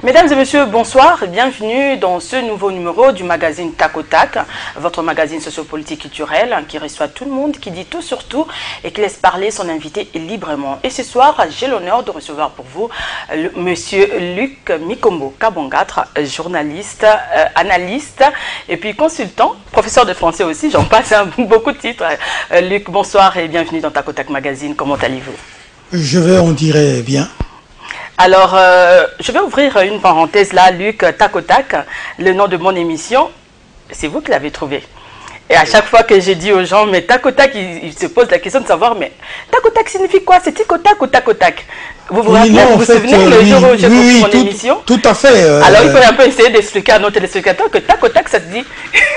Mesdames et messieurs, bonsoir et bienvenue dans ce nouveau numéro du magazine Tac au Tac, votre magazine sociopolitique culturel qui reçoit tout le monde, qui dit tout sur tout et qui laisse parler son invité librement. Et ce soir, j'ai l'honneur de recevoir pour vous monsieur Luc Mikombo Kabongatra, journaliste, analyste et puis consultant, professeur de français aussi, j'en passe beaucoup de titres. Luc, bonsoir et bienvenue dans Tac au Tac magazine, comment allez-vous? Je vais en dire bien. Alors, je vais ouvrir une parenthèse là, Luc, Tac au Tac, le nom de mon émission, c'est vous qui l'avez trouvé. Et à chaque fois que j'ai dit aux gens, mais Tac au Tac, ils se posent la question de savoir, mais Tac au Tac signifie quoi? C'est Tic au Tac ou Tac au Tac? Vous vous rappelez, vous souvenez le jour où j'ai construit mon émission? Tout à fait. Alors, il faut un peu essayer d'expliquer à nos téléspectateurs que Tac au Tac, ça se dit.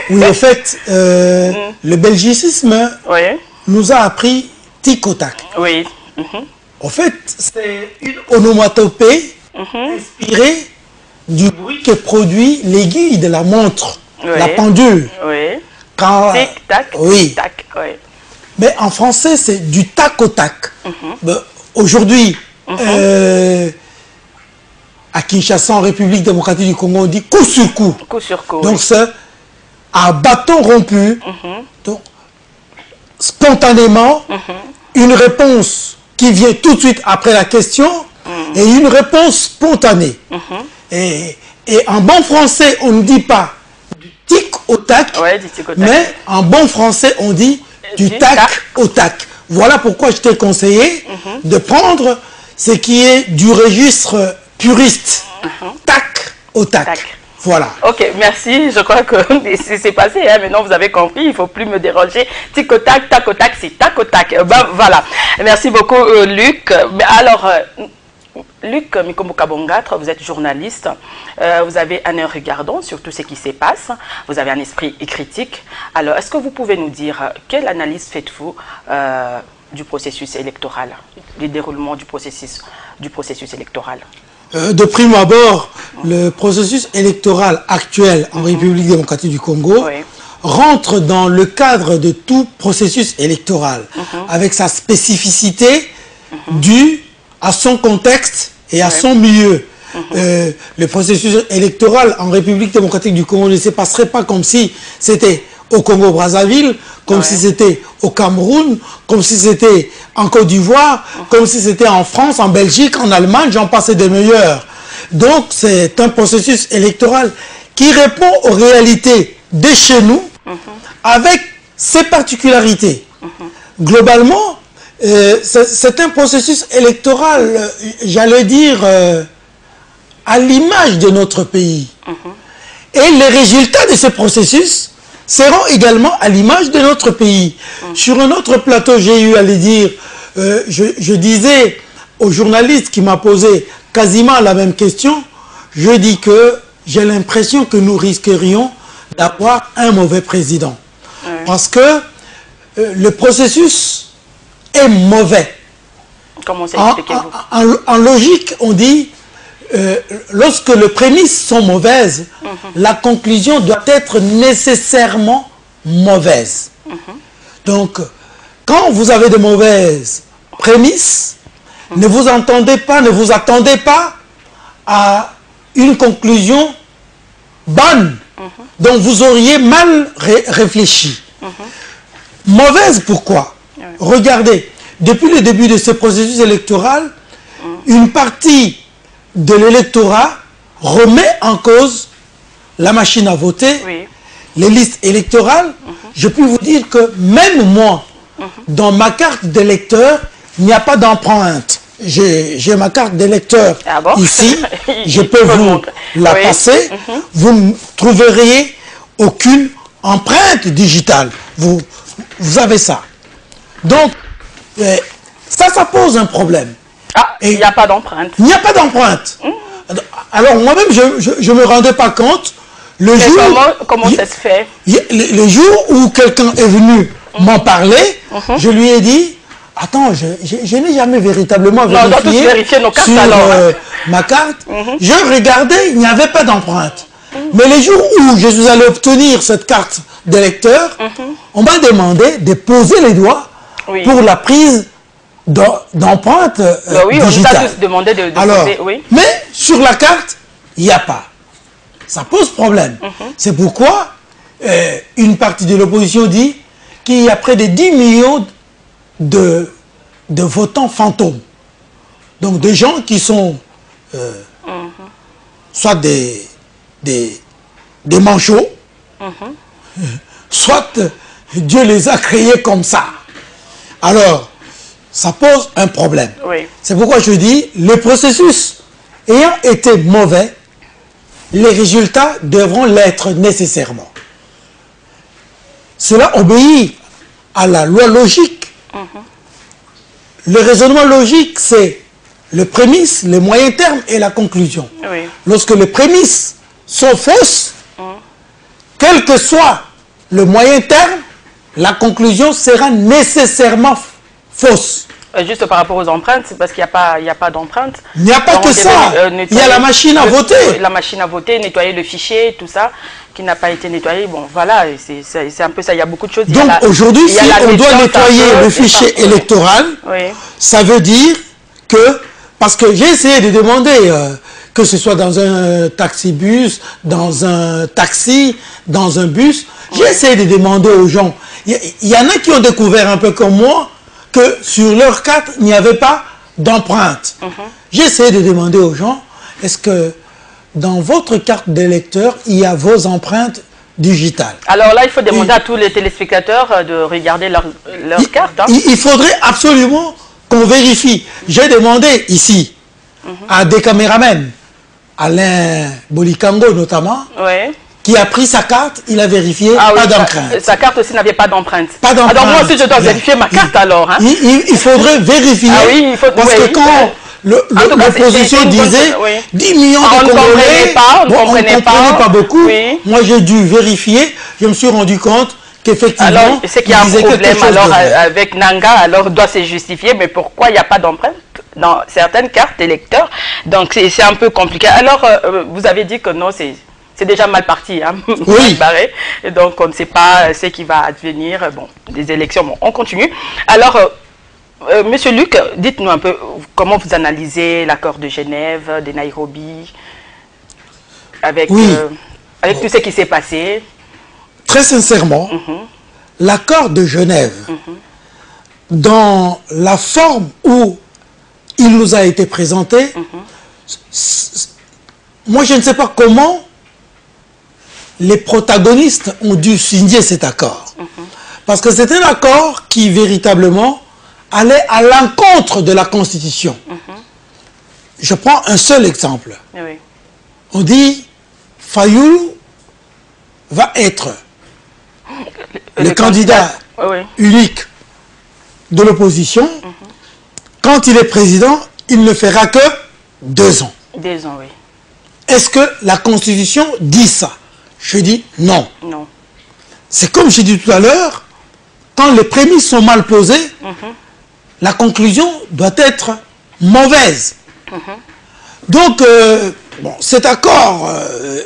Oui, en fait, le belgicisme nous a appris Tic au Tac. Oui. En fait, c'est une onomatopée inspirée du bruit que produit l'aiguille de la montre, la pendule. Oui. Quand, tic-tac, oui. tic-tac, oui. Mais en français, c'est du tac au tac. Aujourd'hui, à Kinshasa, en République démocratique du Congo, on dit coup sur coup. Coup sur coup. Donc, c'est à bâton rompu. Donc, spontanément, une réponse qui vient tout de suite après la question et une réponse spontanée. Et en bon français, on ne dit pas du tic au tac, mais en bon français, on dit du tac au tac. Voilà pourquoi je t'ai conseillé de prendre ce qui est du registre puriste. Tac au tac. Voilà. Ok, merci. Je crois que c'est passé. Hein. Maintenant, vous avez compris. Il ne faut plus me déranger. Tic au tac, tac au tac, c'est tac au tac. Ben, voilà. Merci beaucoup, Luc. Alors, Luc Mikombo Kabongatra, vous êtes journaliste. Vous avez un œil regardant sur tout ce qui se passe. Vous avez un esprit critique. Alors, est-ce que vous pouvez nous dire quelle analyse faites-vous du processus électoral, du déroulement du processus électoral? De prime abord, le processus électoral actuel en République démocratique du Congo rentre dans le cadre de tout processus électoral, avec sa spécificité due à son contexte et à son milieu. Le processus électoral en République démocratique du Congo ne se passerait pas comme si c'était au Congo-Brazzaville, comme si c'était au Cameroun, comme si c'était en Côte d'Ivoire, comme si c'était en France, en Belgique, en Allemagne, j'en passais des meilleurs. Donc c'est un processus électoral qui répond aux réalités de chez nous, avec ses particularités. Globalement, c'est un processus électoral, j'allais dire, à l'image de notre pays. Et les résultats de ce processus seront également à l'image de notre pays. Sur un autre plateau, j'ai eu à le dire, je disais au journaliste qui m'a posé quasiment la même question, je dis que j'ai l'impression que nous risquerions d'avoir un mauvais président. Parce que le processus est mauvais. Comment s'expliquez-vous? En logique, on dit, lorsque les prémices sont mauvaises, la conclusion doit être nécessairement mauvaise. Donc, quand vous avez de mauvaises prémices, ne vous attendez pas à une conclusion bonne, dont vous auriez mal réfléchi. Mauvaise pourquoi? Regardez, depuis le début de ce processus électoral, une partie de l'électorat remet en cause la machine à voter, les listes électorales. Je peux vous dire que même moi, dans ma carte d'électeur, il n'y a pas d'empreinte. J'ai ma carte d'électeur ici, je peux vous la passer. Vous ne trouveriez aucune empreinte digitale. Vous avez ça. Donc, ça pose un problème. Il n'y a pas d'empreinte. Il n'y a pas d'empreinte. Alors moi-même, je ne me rendais pas compte. Le jour, comment ça se fait? Le jour où quelqu'un est venu m'en parler, je lui ai dit, attends, je n'ai jamais véritablement vérifié nos cartes, sur alors, ma carte. Je regardais, il n'y avait pas d'empreinte. Mais le jour où je suis allé obtenir cette carte d'électeur, on m'a demandé de poser les doigts pour la prise d'empreinte oui, digitale. On nous a tous demandé de alors, poser, mais sur la carte, il n'y a pas. Ça pose problème. C'est pourquoi une partie de l'opposition dit qu'il y a près de 10 millions de votants fantômes. Donc des gens qui sont soit des manchots, soit Dieu les a créés comme ça. Alors, ça pose un problème. Oui. C'est pourquoi je dis, le processus ayant été mauvais, les résultats devront l'être nécessairement. Cela obéit à la loi logique. Le raisonnement logique, c'est le prémisse, le moyen terme et la conclusion. Oui. Lorsque les prémisses sont fausses, quel que soit le moyen terme, la conclusion sera nécessairement fausse. Juste par rapport aux empreintes, c'est parce qu'il n'y a pas d'empreintes. Il n'y a pas que ça. Il y a la machine à voter. La machine à voter, nettoyer le fichier, tout ça, qui n'a pas été nettoyé. Bon, voilà, c'est un peu ça. Il y a beaucoup de choses. Donc aujourd'hui, si on doit nettoyer le fichier électoral, ça veut dire que, parce que j'ai essayé de demander, que ce soit dans un taxi-bus, dans un taxi, dans un bus, j'ai essayé de demander aux gens. Il y en a qui ont découvert un peu comme moi, que sur leur carte, il n'y avait pas d'empreinte. J'ai essayé de demander aux gens, est-ce que dans votre carte d'électeur, il y a vos empreintes digitales? Alors là, il faut demander à tous les téléspectateurs de regarder leur carte. Hein. Il faudrait absolument qu'on vérifie. J'ai demandé ici à des caméramens, Alain Bolikango notamment, qui a pris sa carte, il a vérifié, pas d'empreinte. Sa carte aussi n'avait pas d'empreinte. Pas d'empreinte. Alors moi aussi, je dois vérifier ma carte alors. Hein. Il faudrait vérifier, parce que quand l'opposition disait 10 millions de Congolais, on ne comprenait pas beaucoup. Moi, j'ai dû vérifier, je me suis rendu compte qu'effectivement, alors c'est qu'il y a un problème alors avec Nanga, alors doit se justifier, mais pourquoi il n'y a pas d'empreinte dans certaines cartes électeurs? Donc c'est un peu compliqué. Alors, vous avez dit que non, c'est déjà mal parti, hein, mal barré. Et donc, on ne sait pas ce qui va advenir. Bon, des élections, bon, on continue. Alors, Monsieur Luc, dites-nous un peu comment vous analysez l'accord de Genève, de Nairobi, avec tout ce qui s'est passé. Très sincèrement, l'accord de Genève, dans la forme où il nous a été présenté, moi, je ne sais pas comment les protagonistes ont dû signer cet accord. Parce que c'est un accord qui, véritablement, allait à l'encontre de la Constitution. Je prends un seul exemple. On dit, Fayoulou va être le candidat unique de l'opposition. Quand il est président, il ne fera que 2 ans. 2 ans, oui. Est-ce que la Constitution dit ça? Je dis non. Non. C'est comme j'ai dit tout à l'heure, quand les prémices sont mal posées, la conclusion doit être mauvaise. Donc, bon, cet accord,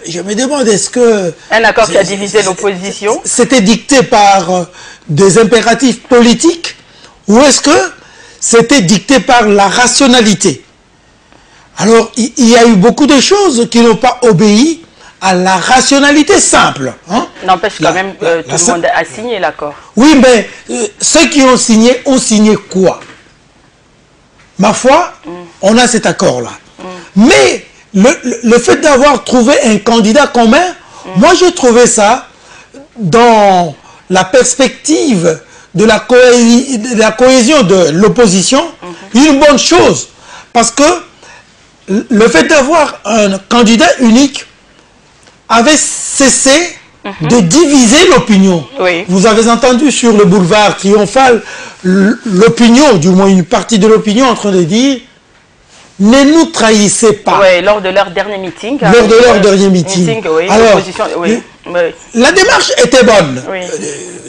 je me demande, est-ce que... Un accord qui a divisé l'opposition? C'était dicté par des impératifs politiques ou est-ce que c'était dicté par la rationalité? Alors, il y a eu beaucoup de choses qui n'ont pas obéi à la rationalité simple. Hein? N'empêche quand même, tout le monde a signé l'accord. Oui, mais ceux qui ont signé quoi? Ma foi, on a cet accord-là. Mais le fait d'avoir trouvé un candidat commun, moi j'ai trouvé ça dans la perspective de la cohésion de l'opposition, une bonne chose. Parce que le fait d'avoir un candidat unique avait cessé de diviser l'opinion. Vous avez entendu sur le boulevard Triomphal l'opinion, du moins une partie de l'opinion en train de dire ne nous trahissez pas. Lors de leur dernier meeting. Lors de leur dernier meeting. Alors, la démarche était bonne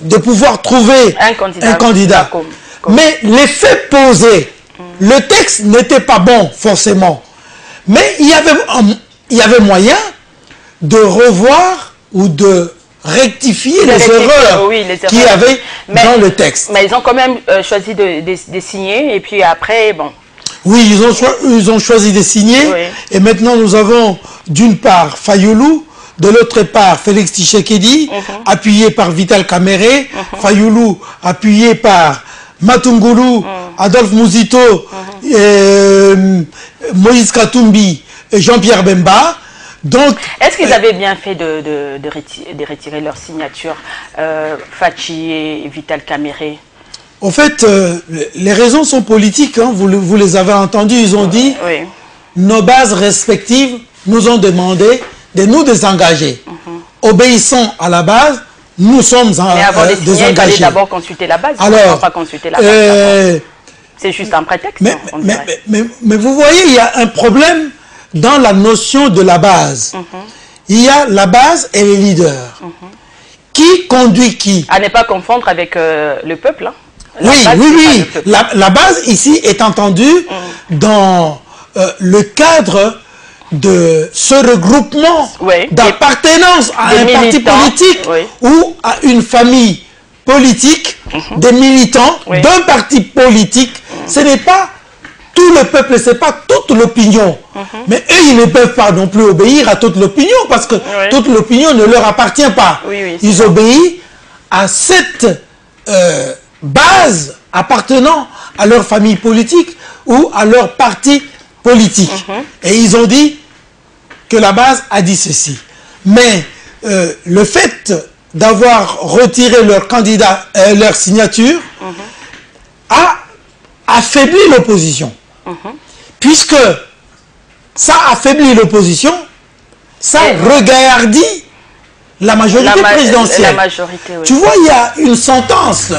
de pouvoir trouver un candidat. Mais les faits posés, le texte n'était pas bon forcément. Mais il y avait moyen de revoir ou de rectifier les erreurs qu'il y avait dans le texte. Mais ils ont quand même choisi de signer et puis après, bon... Oui, ils ont choisi de signer et maintenant nous avons d'une part Fayoulou, de l'autre part Félix Tshisekedi, appuyé par Vital Kamerhe, Fayoulou appuyé par Matungulu, Adolphe Muzito, Moïse Katumbi et Jean-Pierre Bemba. Donc, est-ce qu'ils avaient bien fait de retirer leur signature, Fachi et Vital Kamerhe? En fait, les raisons sont politiques, hein, vous les avez entendues, ils ont dit, nos bases respectives nous ont demandé de nous désengager. Obéissant à la base, nous sommes mais avant de signer, il fallait d'abord consulter la base. Alors, pas consulter la base. C'est juste un prétexte. Mais vous voyez, il y a un problème dans la notion de la base. Il y a la base et les leaders. Qui conduit qui? À ne pas confondre avec le peuple. Hein. Oui. La base ici est entendue dans le cadre de ce regroupement d'appartenance à un parti politique ou à une famille politique, des militants d'un parti politique. Ce n'est pas tout le peuple, ce n'est pas toute l'opinion. Mais eux, ils ne peuvent pas non plus obéir à toute l'opinion parce que toute l'opinion ne leur appartient pas. Ils obéissent à cette base appartenant à leur famille politique ou à leur parti politique. Et ils ont dit que la base a dit ceci. Mais le fait d'avoir retiré leur candidat, leur signature, a affaibli l'opposition. Puisque ça affaiblit l'opposition, ça regaillardit la majorité présidentielle. Tu vois, il y a une sentence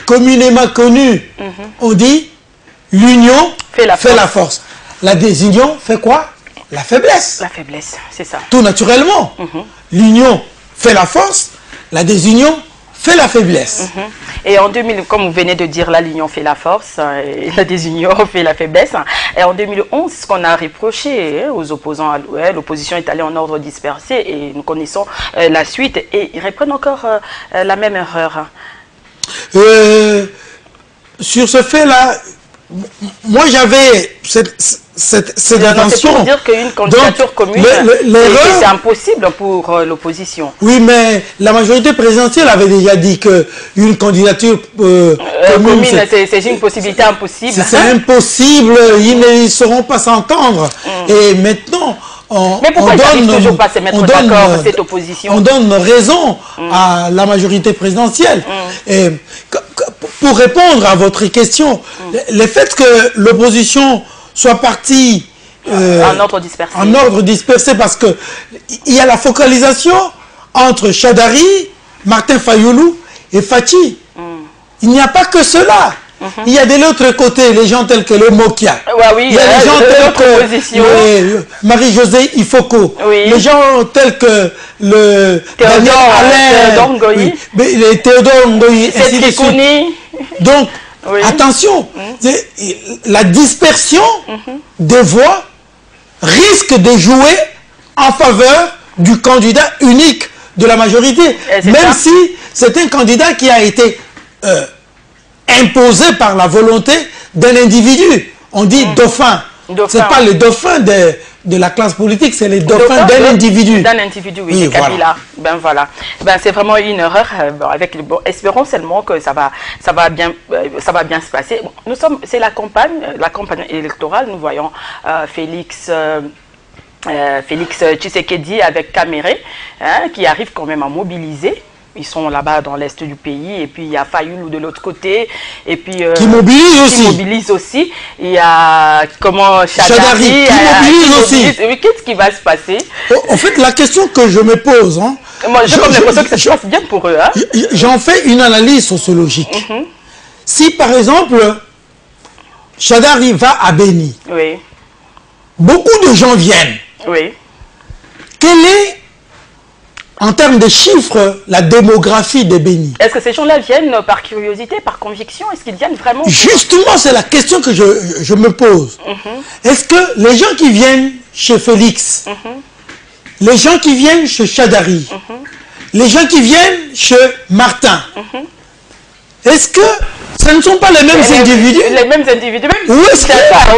communément connue. On dit, l'union fait la force. La désunion fait quoi? La faiblesse. La faiblesse, c'est ça. Tout naturellement. L'union fait la force, la désunion fait la faiblesse. Et en 2000, comme vous venez de dire, là, l'union fait la force, et la désunion fait la faiblesse. Et en 2011, ce qu'on a reproché aux opposants à l'opposition est allée en ordre dispersé et nous connaissons la suite. Et ils reprennent encore la même erreur. Sur ce fait-là, moi j'avais cette intention. C'est pour dire qu'une candidature commune, c'est impossible pour l'opposition. Oui, mais la majorité présidentielle avait déjà dit qu'une candidature commune, c'est une possibilité impossible. C'est impossible, ils ne sauront pas s'entendre. Et maintenant, mais pourquoi ils n'arrivent toujours pas à se mettre d'accord, cette opposition? On donne raison à la majorité présidentielle. Et pour répondre à votre question, le fait que l'opposition soit partie en ordre dispersé, parce que il y a la focalisation entre Chadari, Martin Fayoulou et Fachi. Il n'y a pas que cela. Il y a de l'autre côté les gens tels que le Mokia. Il y a les gens tels que Marie-Josée Ifoko. Les gens tels que le Théodore Ngoyi. Les Théodore Ngoyi. Donc, attention, la dispersion des voix risque de jouer en faveur du candidat unique de la majorité. Même si c'est un candidat qui a été imposé par la volonté d'un individu. On dit dauphin. Ce n'est pas le dauphin de la classe politique, c'est le dauphin d'un individu. D'un individu, oui, Kabila. Ben voilà. Ben, c'est vraiment une erreur. Espérons seulement que ça va bien se passer. Bon, c'est la campagne électorale. Nous voyons Félix Tshisekedi avec Kamerhe, qui arrive quand même à mobiliser. Ils sont là-bas dans l'est du pays, et puis il y a Fayoulou de l'autre côté, et puis qui mobilise aussi. Il y a Chadari qui mobilise aussi. Qu'est-ce qui va se passer? En fait, la question que je me pose, moi j'ai comme l'impression que ça se passe bien pour eux. J'en fais une analyse sociologique. Si par exemple Chadari va à Béni, beaucoup de gens viennent. Quelle est, en termes de chiffres, la démographie de Béni? Est-ce que ces gens-là viennent par curiosité, par conviction? Est-ce qu'ils viennent vraiment? Justement, c'est la question que je me pose. Est-ce que les gens qui viennent chez Félix, les gens qui viennent chez Chadari, les gens qui viennent chez Martin, est-ce que Ce ne sont pas les mêmes individus. Les mêmes individus, même oui,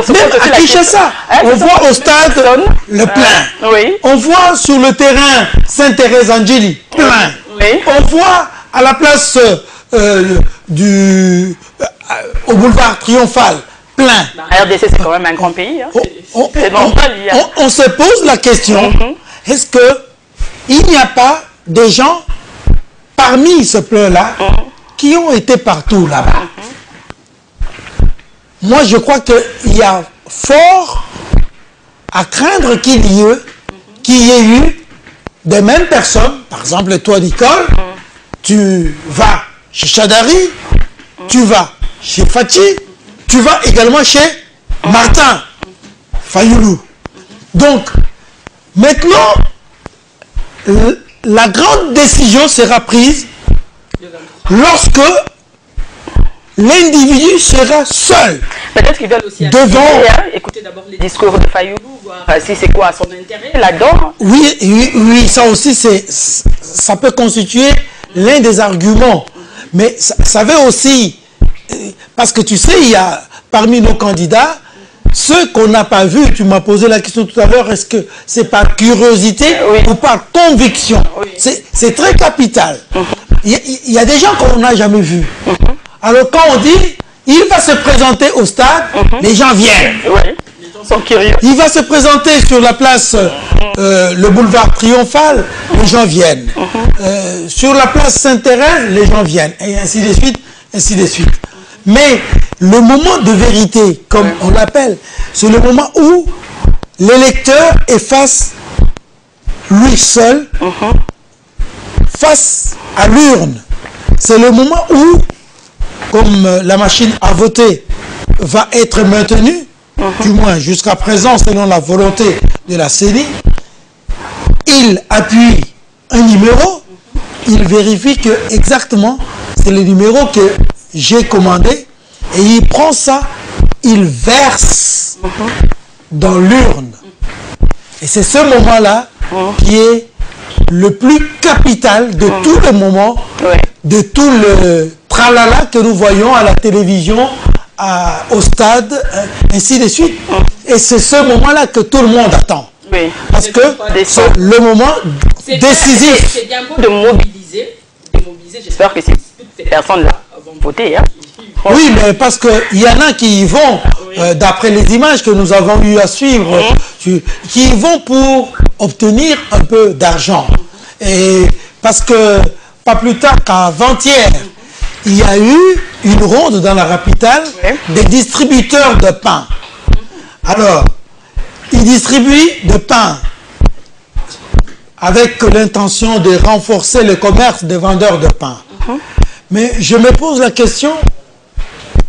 même à Kinshasa, on voit au stade le plein. Oui. On voit sur le terrain Sainte-Thérèse Angeli, plein. Oui. On voit à la place au boulevard Triomphal, plein. RDC, c'est quand même un grand pays. Hein. C'est normal. On se pose la question, est-ce qu'il n'y a pas des gens parmi ce plein-là qui ont été partout là-bas? Moi, je crois qu'il y a fort à craindre qu'il y ait eu des mêmes personnes. Par exemple, toi, Nicole, tu vas chez Chadari, tu vas chez Fachi, tu vas également chez Martin Fayoulou. Donc, maintenant, la grande décision sera prise lorsque l'individu sera seul. Peut-être qu'ils veulent aussi écouter d'abord les discours de Fayoulou, voir si c'est quoi son intérêt là-dedans. Oui, ça aussi, ça peut constituer l'un des arguments. Mais ça veut aussi, parce que tu sais, il y a parmi nos candidats, ceux qu'on n'a pas vus, tu m'as posé la question tout à l'heure, est-ce que c'est par curiosité ou par conviction? C'est très capital. Il y a des gens qu'on n'a jamais vus. Alors quand on dit, il va se présenter au stade, les gens viennent. Les gens sont curieux. Il va se présenter sur la place, le boulevard Triomphal, les gens viennent. Sur la place Sainte-Thérèse, les gens viennent. Et ainsi de suite, ainsi de suite. Mais le moment de vérité, comme on l'appelle, c'est le moment où l'électeur est face, lui seul, face à l'urne. C'est le moment où, comme la machine à voter va être maintenue, du moins jusqu'à présent selon la volonté de la CENI, il appuie un numéro, il vérifie que exactement c'est le numéro que j'ai commandé et il prend ça, il verse dans l'urne. Et c'est ce moment-là qui est le plus capital de tout le moment, de tout le tralala que nous voyons à la télévision, au stade, ainsi de suite. Et c'est ce moment-là que tout le monde attend. Parce que c'est le moment décisif. C'est bien beau de mobiliser. J'espère que toutes ces personnes-là vont voter. Hein. Oui, mais parce qu'il y en a qui y vont, d'après les images que nous avons eu à suivre, qui y vont pour obtenir un peu d'argent. Et parce que, pas plus tard qu'avant-hier, il y a eu une ronde dans la capitale des distributeurs de pain. Alors, ils distribuent de pain avec l'intention de renforcer le commerce des vendeurs de pain. Mais je me pose la question,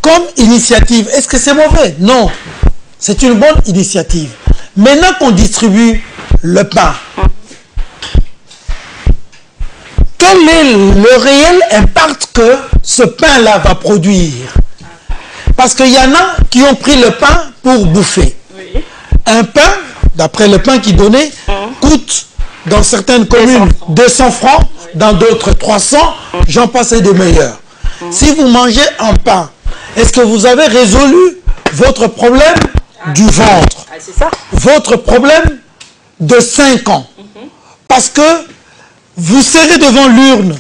comme initiative, est-ce que c'est mauvais? Non, c'est une bonne initiative. Maintenant qu'on distribue le pain, quel est le réel impact que ce pain-là va produire? Parce qu'il y en a qui ont pris le pain pour bouffer. Un pain, d'après le pain qui donnait, coûte dans certaines communes 200 francs, dans d'autres 300, j'en passe des meilleurs. Si vous mangez un pain, est-ce que vous avez résolu votre problème du ventre? Votre problème de 5 ans? Parce que vous serez devant l'urne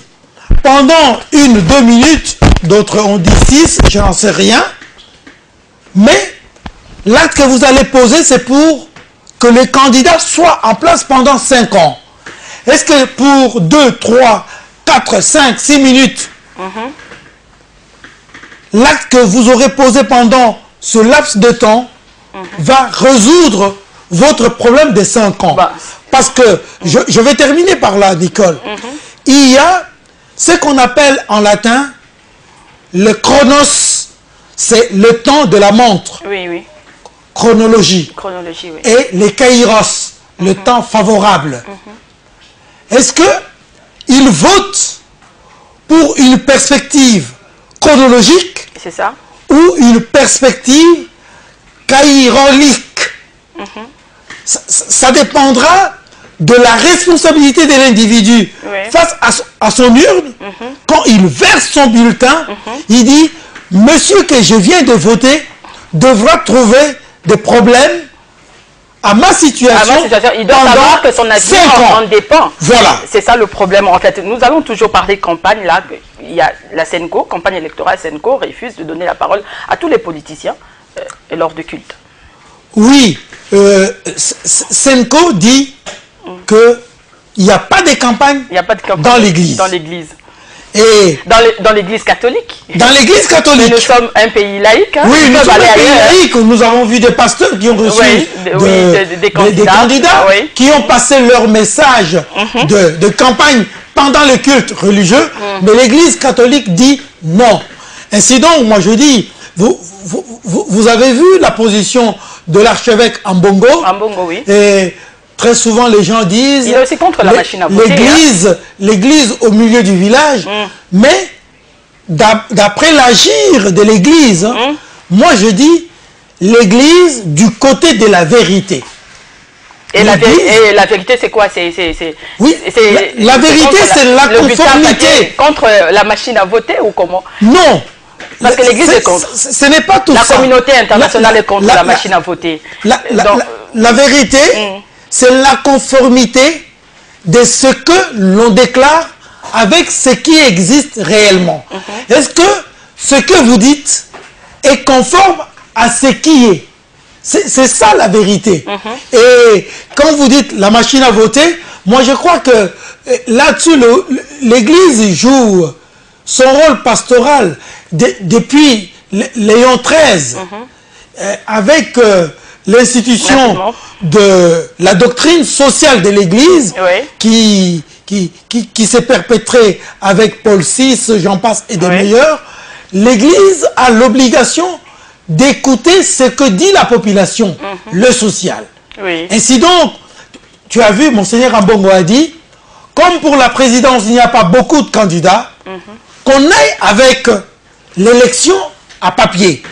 pendant 1-2 minutes, d'autres ont dit 6, je n'en sais rien, mais l'acte que vous allez poser, c'est pour que les candidats soient en place pendant 5 ans. Est-ce que pour 2, 3, 4, 5, 6 minutes, l'acte que vous aurez posé pendant ce laps de temps va résoudre votre problème des 5 ans? Parce que, je vais terminer par là, Nicole. Il y a ce qu'on appelle en latin le chronos, c'est le temps de la montre. Chronologie. Et les kairos, le temps favorable. Est-ce qu'ils votent pour une perspective chronologique ou une perspective kairolique? Ça dépendra de la responsabilité de l'individu face à son urne. Quand il verse son bulletin, il dit monsieur que je viens de voter devra trouver des problèmes à ma situation. Il doit savoir que son avenir en dépend. Voilà. C'est ça le problème. En fait, nous allons toujours parler de campagne. Là, il y a la Senco, campagne électorale. Senco refuse de donner la parole à tous les politiciens lors de culte. Oui. Senco dit qu'il n'y a pas de campagne, dans l'Église. Dans l'Église. Et dans l'Église catholique. Dans l'Église catholique. Mais nous sommes un pays laïque. Hein. Oui, nous sommes un pays laïque. Nous avons vu des pasteurs qui ont reçu des candidats qui ont passé leur message de campagne pendant le culte religieux. Mais l'Église catholique dit non. Ainsi donc, moi je dis, vous avez vu la position de l'archevêque Ambongo. Ambongo, oui. Et très souvent, les gens disent... Il est aussi contre la machine à voter. L'église au milieu du village. Mais, d'après l'agir de l'église, moi je dis, l'église du côté de la vérité. Et la vérité, c'est quoi? Oui, la vérité, c'est la conformité. Contre la machine à voter ou comment? Non. Parce que l'église est contre. Ce n'est pas tout ça. La communauté internationale est contre la machine à voter. La vérité... c'est la conformité de ce que l'on déclare avec ce qui existe réellement. Est-ce que ce que vous dites est conforme à ce qui est? C'est ça la vérité. Et quand vous dites la machine à voter, moi je crois que là-dessus, l'Église joue son rôle pastoral depuis Léon XIII, avec l'institution de la doctrine sociale de l'Église qui s'est perpétrée avec Paul VI, j'en passe, et des meilleurs. L'Église a l'obligation d'écouter ce que dit la population, le social. Ainsi donc, tu as vu, Monseigneur Ambongo a dit, comme pour la présidence, il n'y a pas beaucoup de candidats, qu'on aille avec l'élection à papier.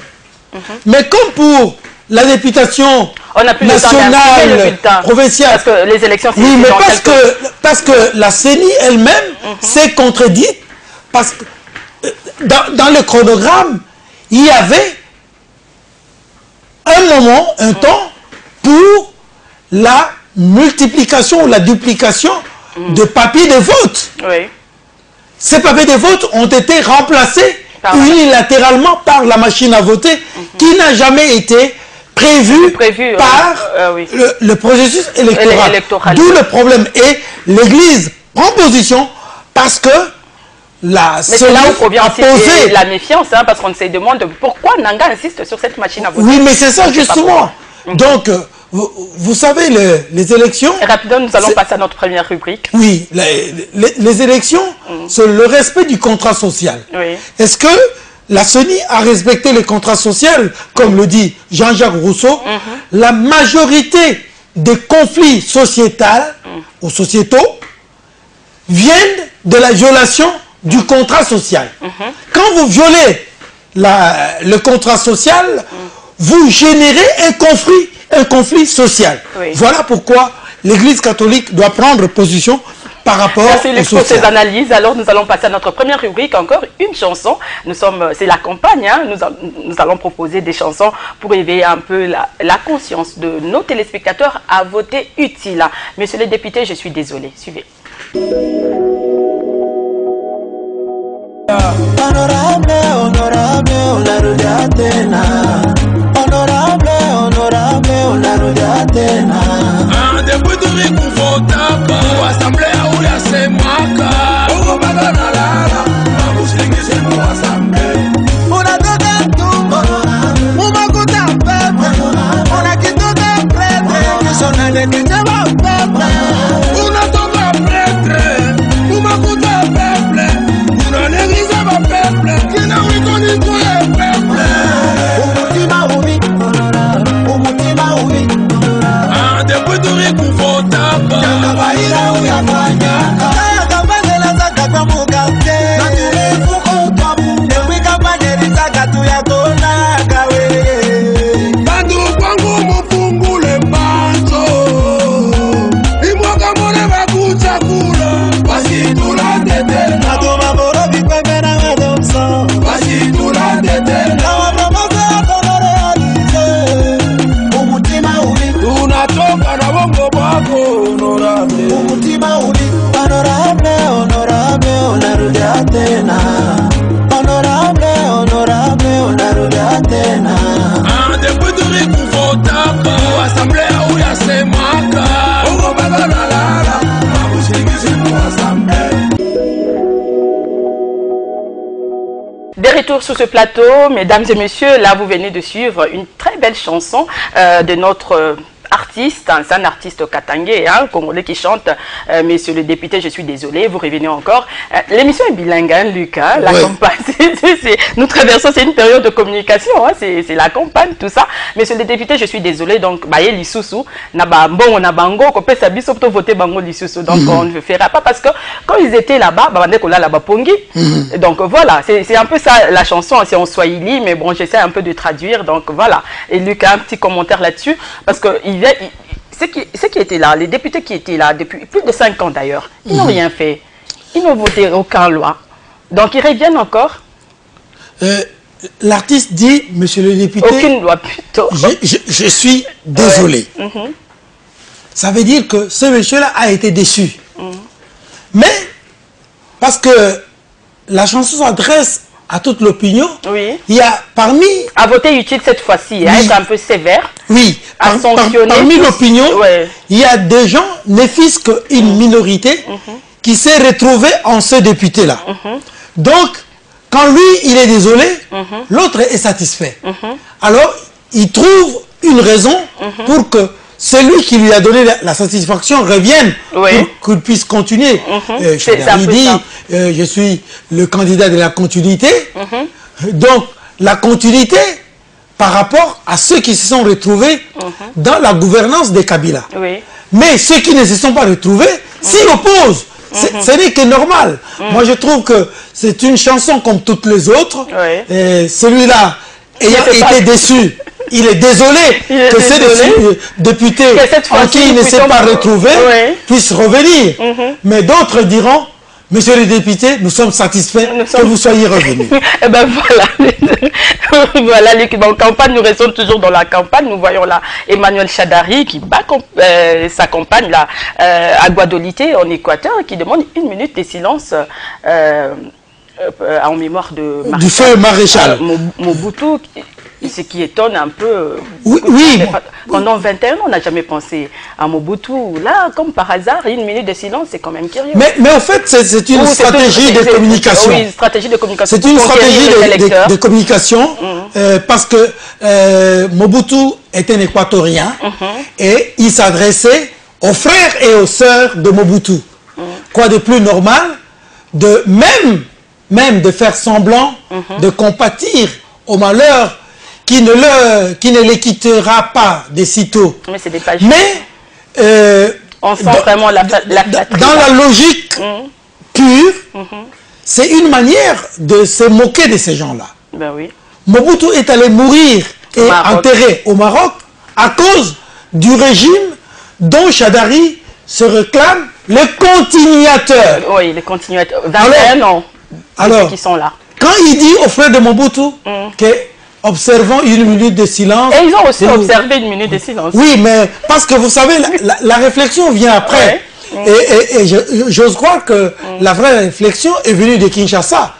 Mais comme pour la députation nationale, provinciale. Parce que les élections, c'est oui, mais parce que la CENI elle-même s'est contredite, parce que dans le chronogramme, il y avait un moment, un temps, pour la multiplication ou la duplication de papiers de vote. Ces papiers de vote ont été remplacés unilatéralement par la machine à voter qui n'a jamais été prévu par le processus électoral. D'où le problème. Et l'Église prend position parce que c'est là où provient aussi la méfiance, hein, parce qu'on se demande pourquoi Nanga insiste sur cette machine à voter. Oui, mais c'est ça justement. Donc, vous savez, les élections... Et rapidement, nous allons passer à notre première rubrique. Oui, les élections, c'est le respect du contrat social. Est-ce que la CENI a respecté le contrat social, comme le dit Jean-Jacques Rousseau? La majorité des conflits sociétaux ou sociétaux viennent de la violation du contrat social. Quand vous violez le contrat social, vous générez un conflit social. Voilà pourquoi l'Église catholique doit prendre position par rapport au social. Pour ces analyses. Alors nous allons passer à notre première rubrique, encore une chanson. C'est la campagne, hein. Nous allons proposer des chansons pour éveiller un peu la conscience de nos téléspectateurs à voter utile. Messieurs les députés, je suis désolé. Suivez. Honorable, honorable, unarudia tena. Honorable, honorable, unarudia tena. Depuis tulikuvotaka Asamblea uyasemaka Ugo baganalala Mabushingise mu Asamblea. Unatoka tumbo Umakuta pepe Unakitoka prete Kisona nekijeba pepe. Unatoka prete Umakuta pepe Unanegiza ba pepe Des retours sur ce plateau, mesdames et messieurs, là vous venez de suivre une très belle chanson de notre artiste, hein, c'est un artiste katangé, hein, congolais qui chante Monsieur le député, je suis désolé, vous revenez encore. L'émission est bilingue, hein, Lucas, la campagne, nous traversons, c'est une période de communication, hein, c'est la campagne, tout ça. Monsieur le député, je suis désolé, donc, baye l'issoussou, na bon, na bango, qu'on peut s'habiller, sauf voter bango l'issoussou, donc on ne le fera pas parce que quand ils étaient là-bas, donc voilà, c'est un peu ça la chanson, c'est en swahili, mais bon, j'essaie un peu de traduire, donc voilà. Et Lucas, un petit commentaire là-dessus, parce que ceux qui étaient là, les députés qui étaient là depuis plus de 5 ans d'ailleurs, ils n'ont rien fait. Ils n'ont voté aucune loi. Donc ils reviennent encore. L'artiste dit, monsieur le député, aucune loi plutôt. Je suis désolé. Ça veut dire que ce monsieur-là a été déçu. Mais, parce que la chanson s'adresse à toute l'opinion, il y a parmi... À voter utile cette fois-ci, à être un peu sévère. Oui, parmi l'opinion, il y a des gens, ne fût-ce qu'une minorité, qui s'est retrouvée en ce député-là. Donc, quand lui, il est désolé, l'autre est satisfait. Alors, il trouve une raison pour que celui qui lui a donné la satisfaction revienne pour qu'il puisse continuer. Il dit, je suis le candidat de la continuité. Donc, la continuité par rapport à ceux qui se sont retrouvés dans la gouvernance des Kabila. Mais ceux qui ne se sont pas retrouvés s'y opposent. Ce n'est que normal. Moi, je trouve que c'est une chanson comme toutes les autres. Celui-là, ayant été déçu, il est désolé que ces députés en qui il ne s'est pas retrouvé puissent revenir. Mais d'autres diront, monsieur le député, nous sommes satisfaits que vous soyez revenus. Et ben voilà, voilà, en campagne, nous restons toujours dans la campagne. Nous voyons là Emmanuel Shadari qui bat sa campagne là, à Guadolité, en Équateur, qui demande 1 minute de silence en mémoire de du feu maréchal Mobutu. Ce qui étonne un peu. Pendant 21 ans, on n'a jamais pensé à Mobutu. Là, comme par hasard, 1 minute de silence, c'est quand même curieux. Mais en fait, c'est une stratégie de communication. Oui, stratégie de communication. C'est une stratégie de communication parce que Mobutu est un Équatorien et il s'adressait aux frères et aux sœurs de Mobutu. Quoi de plus normal de même de faire semblant de compatir au malheur qui ne les quittera pas de sitôt. Mais c'est des pages. Mais on sent vraiment la dans la logique pure, c'est une manière de se moquer de ces gens-là. Ben oui. Mobutu est allé mourir et enterré au Maroc à cause du régime dont Shadari se réclame le continuateur. Oui, le continuateur. 21 ans. Alors, qui sont là. Quand il dit aux frères de Mobutu que observons 1 minute de silence. Et ils ont aussi observé 1 minute de silence. Oui, mais parce que vous savez, la réflexion vient après. Et j'ose croire que la vraie réflexion est venue de Kinshasa.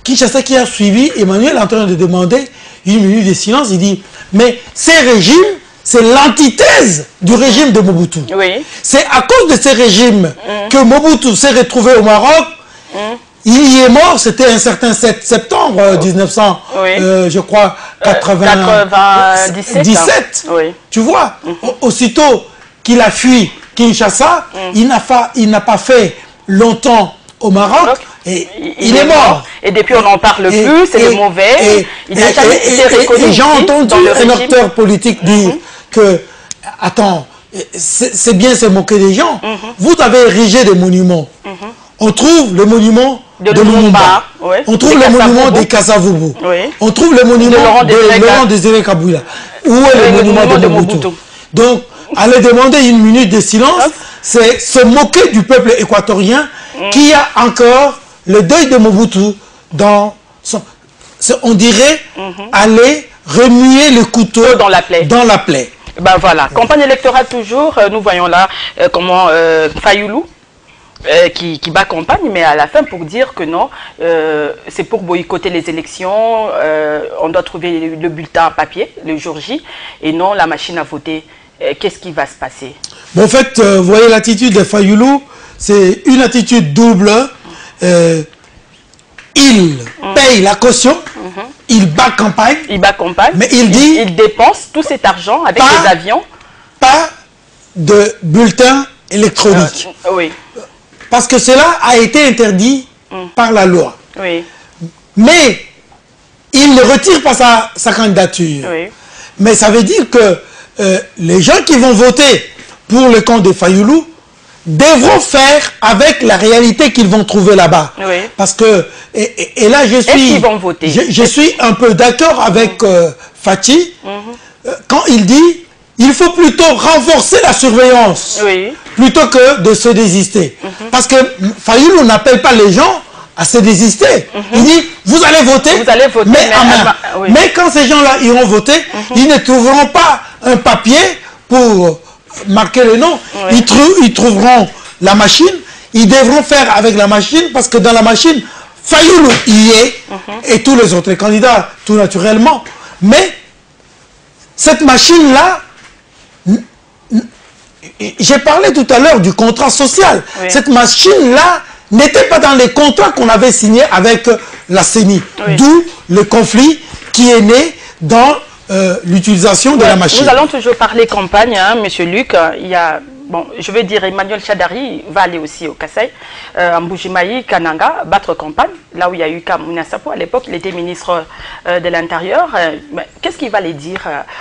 Kinshasa qui a suivi Emmanuel en train de demander 1 minute de silence. Il dit, mais ces régimes, c'est l'antithèse du régime de Mobutu. C'est à cause de ces régimes que Mobutu s'est retrouvé au Maroc. Il y est mort, c'était un certain 7 septembre 1900, je crois, 97. Tu vois, aussitôt qu'il a fui Kinshasa, il n'a pas fait longtemps au Maroc et il est mort. Et depuis, on n'en parle plus, c'est le mauvais. Il n'a jamais été reconnu. J'ai entendu un acteur politique dire que, attends, c'est bien se moquer des gens. Vous avez érigé des monuments. On trouve le monument de Lumumba, on trouve le monument de Kasavubu, on trouve le monument de Laurent Désiré Kabila. Où est le monument de Mobutu? Donc, aller demander 1 minute de silence, c'est se moquer du peuple équatorien qui a encore le deuil de Mobutu dans son... On dirait aller remuer le couteau dans la plaie. Ben voilà, campagne électorale toujours, nous voyons là comment Fayoulou qui bat campagne, mais à la fin pour dire que non, c'est pour boycotter les élections, on doit trouver le bulletin papier le jour J, et non la machine à voter. Qu'est-ce qui va se passer? Bon, en fait, vous voyez l'attitude de Fayoulou, c'est une attitude double. il paye la caution, il bat campagne. Il bat campagne. Mais il dit... Il dépense tout cet argent avec les avions. Pas de bulletin électronique. Oui. Parce que cela a été interdit par la loi. Oui. Mais il ne retire pas sa candidature. Oui. Mais ça veut dire que les gens qui vont voter pour le camp de Fayoulou devront faire avec la réalité qu'ils vont trouver là-bas. Oui. Parce que, et là je suis... Est-ce qu'ils vont voter? Je suis un peu d'accord avec Fachi quand il dit il faut plutôt renforcer la surveillance plutôt que de se désister. Parce que Fayoulou n'appelle pas les gens à se désister. Il dit, vous allez voter, mais quand ces gens-là iront voter, ils ne trouveront pas un papier pour marquer le nom. Ils trouveront la machine, ils devront faire avec la machine, parce que dans la machine, Fayoulou y est, et tous les autres candidats, tout naturellement. Mais cette machine-là, j'ai parlé tout à l'heure du contrat social. Cette machine-là n'était pas dans les contrats qu'on avait signés avec la CENI. D'où le conflit qui est né dans l'utilisation de la machine. Nous allons toujours parler campagne, hein, Monsieur Luc. Il y a, bon, je veux dire, Emmanuel Chadari va aller aussi au Kasaï, en Mbujimayi, Kananga, battre campagne, là où il y a eu Kamuna Sapo. À l'époque, il était ministre de l'Intérieur. Qu'est-ce qu'il va aller dire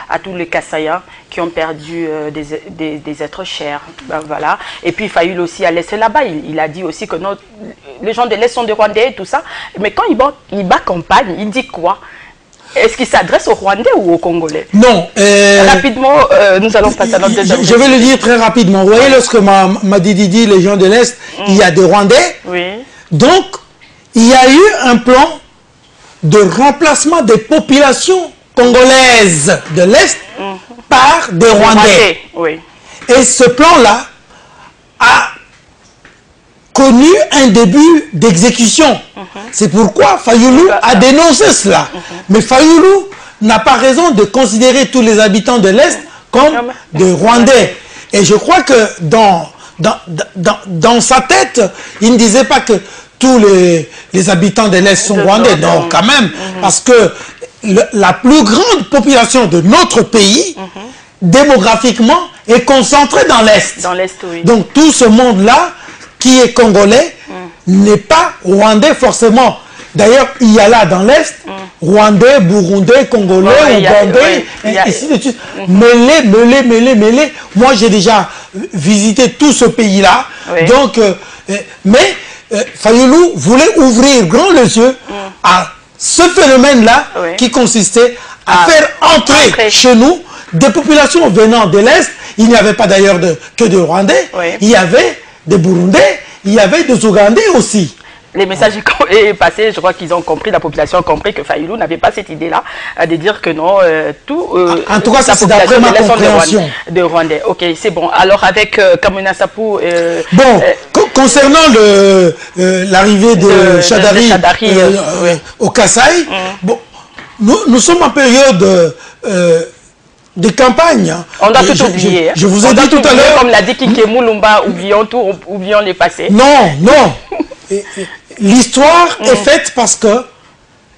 à tous les Kasaïens qui ont perdu des êtres chers? Voilà. Et puis, Fayoulou aussi a laissé là-bas. Il a dit aussi que les gens de l'Est sont des Rwandais et tout ça. Mais quand il bat campagne, il dit quoi? Est-ce qu'il s'adresse aux Rwandais ou aux Congolais? Non. Rapidement, nous allons passer à notre deuxième. Je vais le dire très rapidement. Vous voyez, lorsque m'a dit les gens de l'Est, il y a des Rwandais. Oui. Donc, il y a eu un plan de remplacement des populations congolaises de l'Est par des Rwandais. Oui. Et ce plan-là a connu un début d'exécution. C'est pourquoi Fayoulou a dénoncé cela. Mais Fayoulou n'a pas raison de considérer tous les habitants de l'Est comme des Rwandais. Et je crois que dans sa tête, il ne disait pas que tous les habitants de l'Est sont Rwandais. Non, quand même. Parce que la plus grande population de notre pays, démographiquement, est concentrée dans l'Est. Dans l'Est, oui. Donc tout ce monde-là, qui est congolais, n'est pas rwandais forcément. D'ailleurs, il y a là dans l'Est, rwandais, burundais, congolais, ougandais, et ainsi de suite. Mêlés. Moi, j'ai déjà visité tout ce pays-là. Donc, mais Fayoulou voulait ouvrir grand les yeux à ce phénomène-là qui consistait à faire entrer chez nous des populations venant de l'Est. Il n'y avait pas d'ailleurs que de Rwandais. Il y avait des Burundais, il y avait des Ougandais aussi. Les messages est passé, je crois qu'ils ont compris, la population a compris que Fayoulou n'avait pas cette idée-là de dire que non, en tout cas, ça c'est d'après ma compréhension. De Rwandais. Ok, c'est bon. Alors avec Kamuna Sapo... bon, concernant l'arrivée de Chadari au Kasaï, bon, nous sommes en période... de campagne. On doit tout oublier. Je vous ai dit tout à l'heure. Comme l'a dit Kike Moulumba, oublions tout, oublions les passés. Non. L'histoire est faite parce que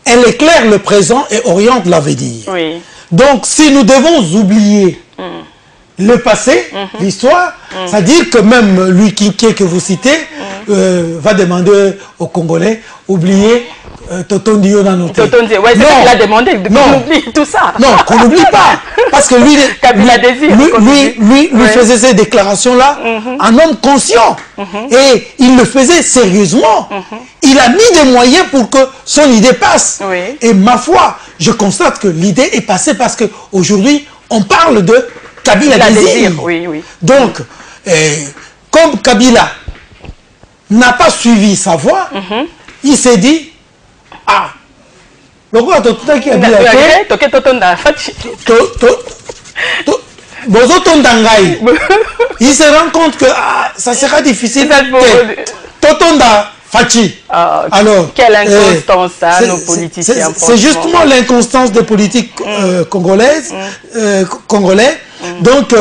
elle éclaire le présent et oriente l'avenir. Oui. Donc, si nous devons oublier le passé, l'histoire, c'est-à-dire que même lui Kike que vous citez va demander aux Congolais, oubliez Toton Dio Nanoté. Toton Dio, ouais, c'est ce qu'il a demandé, qu'on oublie tout ça. Non, qu'on n'oublie pas. Parce que lui faisait ces déclarations-là en homme conscient. Et il le faisait sérieusement. Il a mis des moyens pour que son idée passe. Et ma foi, je constate que l'idée est passée parce qu'aujourd'hui, on parle de Kabila Désir. Donc, comme Kabila n'a pas suivi sa voie, il s'est dit, ah, il se rend compte que ça sera difficile. Totonda Fachi. Alors, quelle inconstance, nos politiciens. C'est justement l'inconstance des politiques congolais. Donc,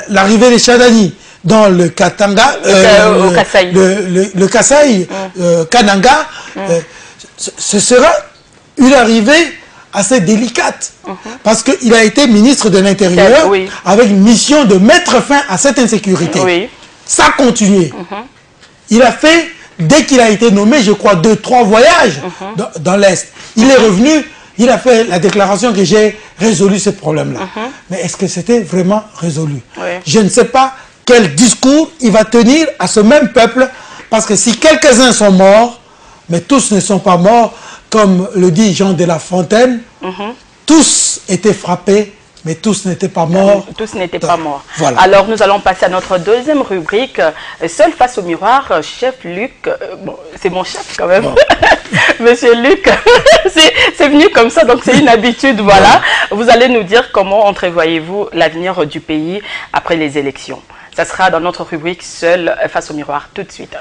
l'arrivée de Chadani, dans le Katanga, le Kasaï, Kananga, ce sera une arrivée assez délicate. Parce qu'il a été ministre de l'Intérieur avec une mission de mettre fin à cette insécurité. Ça a continué. Il a fait, dès qu'il a été nommé, je crois, 2-3 voyages dans l'Est. Il est revenu, il a fait la déclaration que j'ai résolu ce problème-là. Mais est-ce que c'était vraiment résolu? Je ne sais pas quel discours il va tenir à ce même peuple, parce que si quelques-uns sont morts, mais tous ne sont pas morts, comme le dit Jean de La Fontaine, tous étaient frappés, mais tous n'étaient pas morts. Tous n'étaient pas morts. Voilà. Alors, nous allons passer à notre deuxième rubrique. Seul face au miroir, chef Luc. Bon, c'est mon chef quand même. Bon. Monsieur Luc, c'est venu comme ça, donc c'est une habitude, voilà. Vous allez nous dire comment entrevoyez-vous l'avenir du pays après les élections. Ça sera dans notre rubrique Seul face au miroir, tout de suite.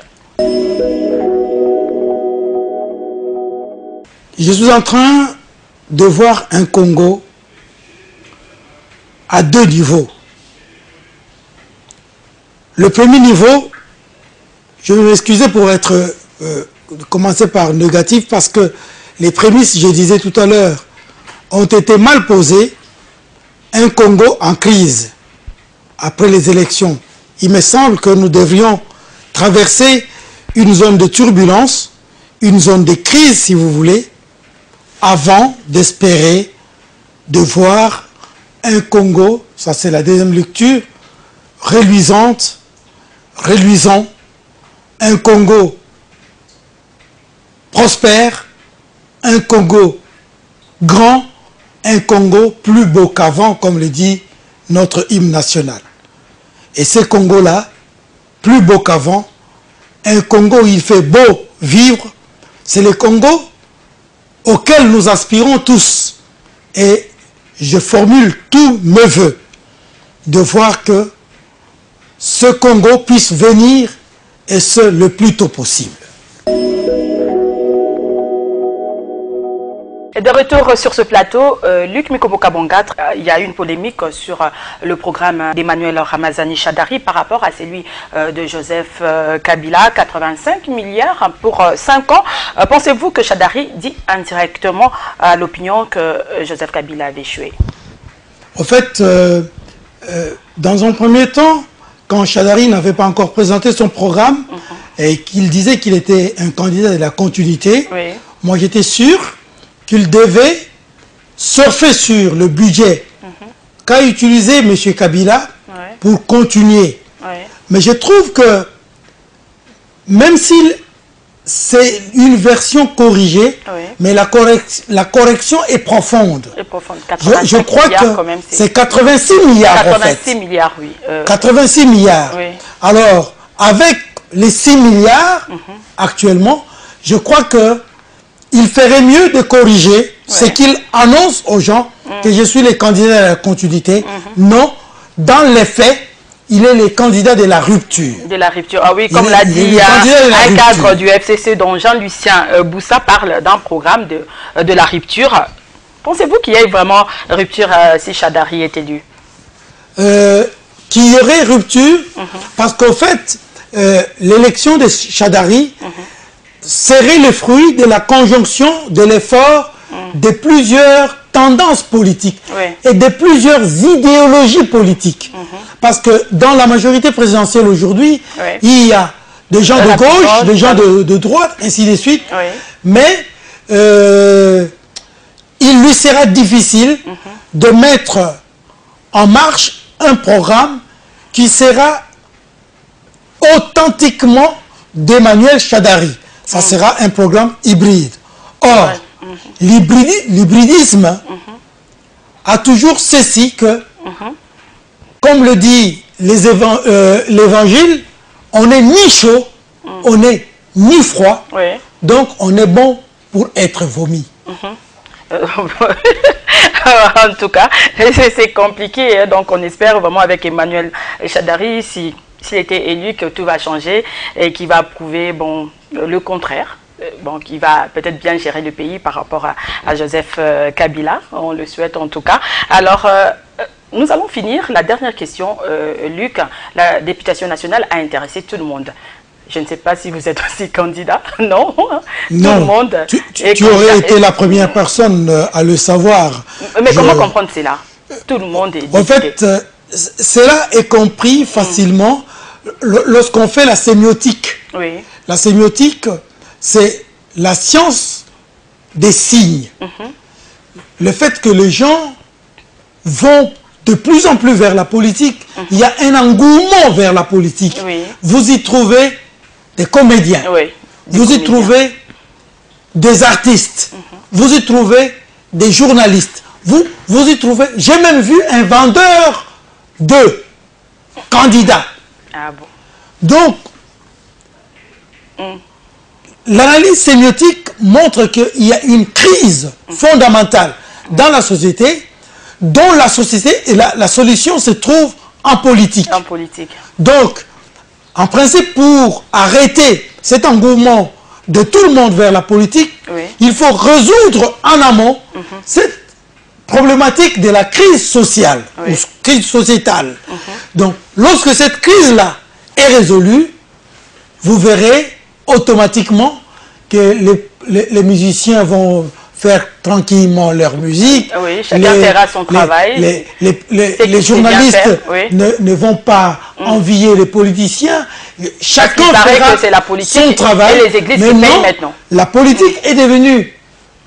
Je suis en train de voir un Congo à 2 niveaux. Le premier niveau, je vais m'excuser pour commencer par négatif, parce que les prémices, je disais tout à l'heure, ont été mal posées. Un Congo en crise après les élections. Il me semble que nous devrions traverser une zone de turbulence, une zone de crise, si vous voulez, avant d'espérer de voir un Congo, ça c'est la deuxième lecture, reluisant, un Congo prospère, un Congo grand, un Congo plus beau qu'avant, comme le dit notre hymne national. Et ce Congo-là, plus beau qu'avant, un Congo où il fait beau vivre, c'est le Congo auquel nous aspirons tous. Et je formule tous mes vœux de voir que ce Congo puisse venir, et ce le plus tôt possible. Et de retour sur ce plateau, Luc Mikoboka-Bongat, il y a eu une polémique sur le programme d'Emmanuel Ramazani Shadari par rapport à celui de Joseph Kabila, 85 milliards pour 5 ans. Pensez-vous que Shadari dit indirectement à l'opinion que Joseph Kabila avait échoué? En fait, dans un premier temps, quand Shadari n'avait pas encore présenté son programme et qu'il disait qu'il était un candidat de la continuité, moi j'étais sûr qu'il devait surfer sur le budget qu'a utilisé M. Kabila pour continuer. Mais je trouve que, même si c'est une version corrigée, mais la correction est profonde. Je crois que c'est 86 milliards 86 milliards, oui. 86 milliards. Alors, avec les 6 milliards actuellement, je crois que il ferait mieux de corriger ce qu'il annonce aux gens, que je suis le candidat de la continuité. Non, dans les faits, il est le candidat de la rupture. De la rupture, ah oui, comme l'a dit, il y a un cadre du FCC dont Jean-Lucien Boussa parle d'un programme de la rupture. Pensez-vous qu'il y ait vraiment rupture si Shadari est élu? Qu'il y aurait rupture, parce qu'en fait, l'élection de Shadari serait le fruit de la conjonction de l'effort de plusieurs tendances politiques et de plusieurs idéologies politiques. Parce que dans la majorité présidentielle aujourd'hui, il y a des gens de gauche, des gens de droite, ainsi de suite. Mais il lui sera difficile de mettre en marche un programme qui sera authentiquement d'Emmanuel Shadari. Ça sera un programme hybride. Or, l'hybridisme a toujours ceci que, comme le dit l'Évangile, on n'est ni chaud, on n'est ni froid, donc on est bon pour être vomi. En tout cas, c'est compliqué, hein, donc on espère vraiment avec Emmanuel Shadari, s'il était élu, que tout va changer et qu'il va prouver le contraire. Bon, qui va peut-être bien gérer le pays par rapport à Joseph Kabila, on le souhaite en tout cas. Alors, nous allons finir. La dernière question, Luc. La députation nationale a intéressé tout le monde. Je ne sais pas si vous êtes aussi candidat. Non. Non. Tout le monde. Tu aurais été la première personne à le savoir. Mais comment comprendre cela? Tout le monde est député. En fait, cela est compris facilement lorsqu'on fait la sémiotique. Oui. La sémiotique, c'est la science des signes. Le fait que les gens vont de plus en plus vers la politique, il y a un engouement vers la politique. Oui. Vous y trouvez des comédiens, Oui, vous y trouvez des artistes, vous y trouvez des journalistes, vous y trouvez... J'ai même vu un vendeur de candidats. Ah bon. Donc, l'analyse sémiotique montre qu'il y a une crise fondamentale dans la société, dont la société et la solution se trouve en politique. En politique. Donc, en principe, pour arrêter cet engouement de tout le monde vers la politique, Oui. il faut résoudre en amont cette problématique de la crise sociale, Oui. ou crise sociétale. Donc, lorsque cette crise-là est résolue, vous verrez automatiquement que les musiciens vont faire tranquillement leur musique. Oui, chacun fera son travail. Les journalistes oui. ne vont pas envier les politiciens. Chacun paraît fera que c'est la politique son travail. et les églises qui payent maintenant. La politique est devenue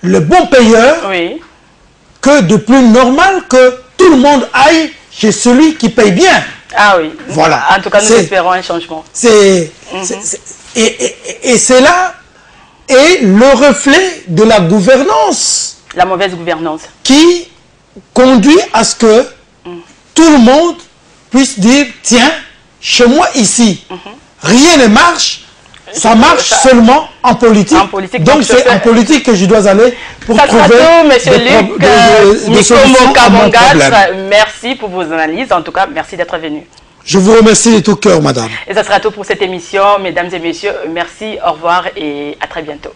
le bon payeur, Oui. que de plus normal que tout le monde aille chez celui qui paye bien. Ah oui. Voilà. En tout cas, nous espérons un changement. Et c'est là est le reflet de la gouvernance La mauvaise gouvernance. qui conduit à ce que tout le monde puisse dire, tiens, chez moi ici, rien ne marche, ça marche seulement en politique. Donc c'est en politique que je dois aller pour trouver Monsieur Luc des solutions à mon problème. Merci pour vos analyses. En tout cas, merci d'être venu. Je vous remercie de tout cœur, madame. Et ça sera tout pour cette émission. Mesdames et messieurs, merci, au revoir et à très bientôt.